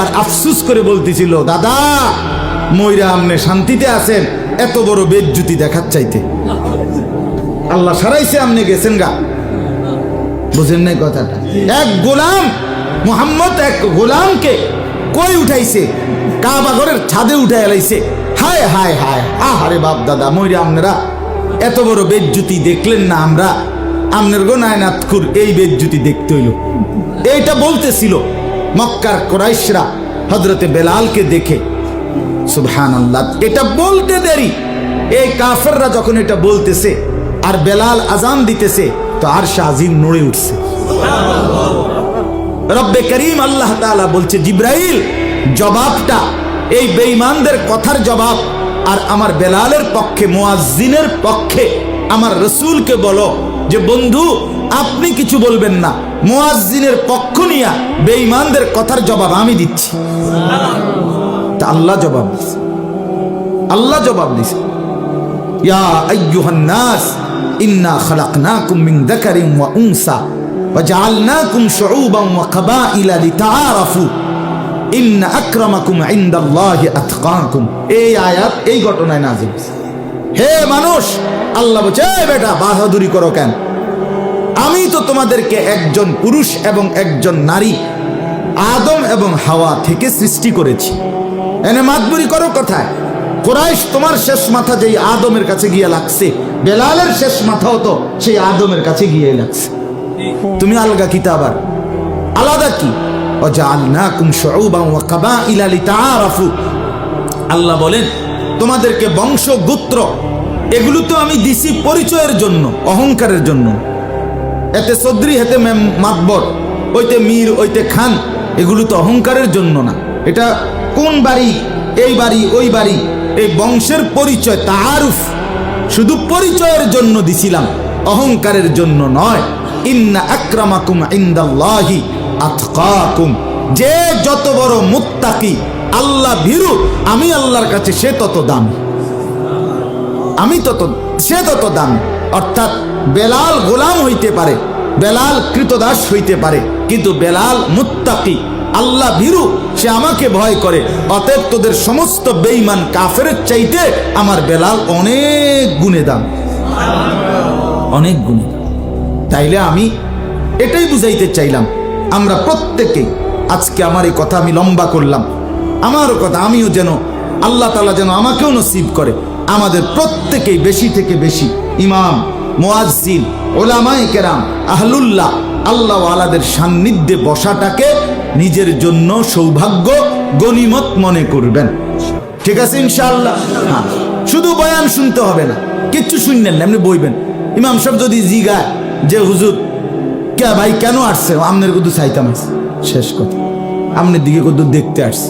আর আফসুস করে বলতেছিল, দাদা মইরা আমনে শান্তিতে আছেন, এত বড় বেজ্জুতি দেখার চাইতে আল্লাহ সারাইছে, আমনে গেছেন গা। বুঝেন নাই কথাটা? এক গোলাম মুহাম্মদ এক গোলামকে কই উঠাইছে, কাবা ঘরের ছাদে উঠাই লাইছে। হায় হায় হায়, আহারে বাপ দাদা, মইরা আপনারা এত বড় বেজ্জুতি দেখলেন না, আমরা আমনের গো নায়নাতকুর এই বেজ্জুতি দেখতে হইল। এইটা বলতেছিল মক্কার কুরাইশরা হযরতে বেলালকে দেখে। সুবহানাল্লাহ, এটা বলতে দেরি, এই কাফেররা যখন এটা বলতেছে আর বেলাল আজান দিতেছে, তো আরশ আজিম নড়ে উঠছে। রব্বে করিম আল্লাহ তাআলা বলছে, জিব্রাইল জবাবটা এই বেঈমানদের কথার জবাব, আর আমার বেলালের পক্ষে, মুয়াজ্জিনের পক্ষে আমার রাসূলকে বলো যে বন্ধু আপনি কিছু বলবেন না, মুয়াজ্জিনের পক্ষ নিয়া বেঈমানদের কথার জবাব আমি দিচ্ছি। তা আল্লাহ জবাব দিছে, আল্লাহ জবাব দিছে, ইয়া আইয়ুহান নাস ইন্না খালাকনাকুম মিন যাকারিন ওয়া উনসা ওয়া জাআলনাকুম শুউবান ওয়া কাবাইলা লিতাআরাফু ইন্না আকরামাকুম ইনদাল্লাহি আতকাকুম। এই আয়াত এই ঘটনায় নাযিল হয়েছে। হে মানুষ, আল্লাহ বলছে, এই বেটা বাহাদুরি করো কেন? আমি তো তোমাদেরকে একজন পুরুষ এবং একজন নারী আদম এবং হাওয়া থেকে সৃষ্টি করেছি, এনে মাতবুরি করো কোথায়? কুরাইশ তোমার শেষ মাথা যেই আদমের কাছে গিয়ে লাগছে, বেলালের শেষ মাথাও তো সেই আদমের কাছে গিয়ে লাগছে। তুমি আলগা কি? আবার আলাদা কি? ওয়াজআলনাকুম শুউবান ওয়া কাবাইলা লিতাআরাফু। আল্লাহ বলেন তোমাদেরকে বংশ গোত্র এগুলো তো আমি দিছি পরিচয়ের জন্য, অহংকারের জন্য। এতে চৌধুরী, হেতে মাতবর, ওইতে মীর, ওইতে খান, এগুলো তো অহংকারের জন্য না। এটা কোন বাড়ি, এই বাড়ি, ওই বাড়ি, এই বংশের পরিচয়, তাআরুফ, শুধু পরিচয়ের জন্য দিছিলাম, অহংকারের জন্য নয়। ইন্না আকরামাকুম ইনদাল্লাহি আতকাকুম, যে যত বড় মুত্তাকি, আল্লাহ ভীরু, আমি আল্লাহর কাছে সে তত দামি, আমি সে তত দামি। অর্থাৎ বেলাল গোলাম হইতে পারে, বেলাল কৃতদাস হইতে পারে, কিন্তু বেলাল মুত্তাকি, আল্লাহ ভীরু, সে আমাকে ভয় করে। অতএব তোদের সমস্ত বেঈমান কাফেরের চাইতে আমার বেলাল অনেক গুণে দাম, অনেক গুণে। তাইলে আমি এটাই বুঝাইতে চাইলাম, আমরা প্রত্যেকেই, আজকে আমার এই কথা আমি লম্বা করলাম, আমারও কথা আমিও যেন আল্লাহ তাআলা যেন আমাকেও নসিব করে, আমাদের প্রত্যেকেই বেশি থেকে বেশি ইমাম, মুয়াজ্জিন, উলামায়ে কেরাম, আহলুল্লাহ, আল্লাহ ওয়ালাদের সান্নিধ্যে বসাটাকে নিজের জন্য সৌভাগ্য, গনিমত মনে করবেন। ঠিক আছে ইনশাআল্লাহ? হ্যাঁ, শুধু বয়ান শুনতে হবে না, কিচ্ছু শুনলেন না, এমনি বইবেন। ইমাম সাহেব যদি জিগায় যে হুজুর কে ভাই কেন আসছে, আমনের কত চাইতাম আসছে, শেষ কথা, আমনের দিকে কত দেখতে আসছে।